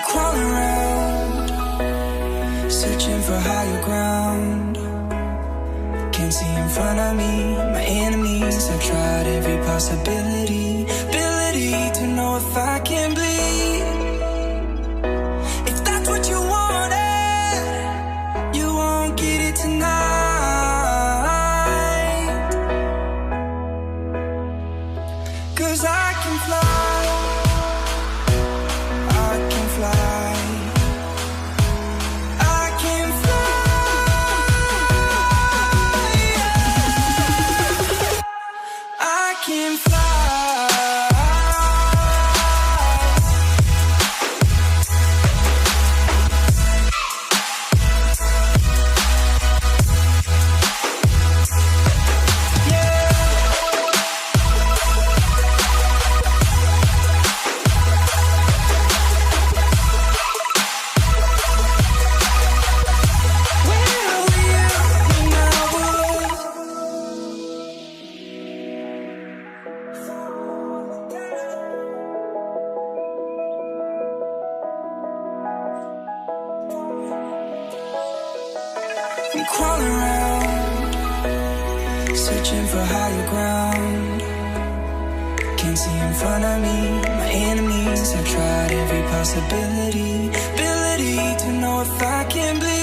crawling around, searching for higher ground. Can't see in front of me, my enemies. I've tried every possibility, ability to know if I can bleed. If that's what you wanted, you won't get it tonight. 'Cause I can fly. I'm crawling around, searching for higher ground. Can't see in front of me, my enemies. I've tried every possibility, ability to know if I can bleed.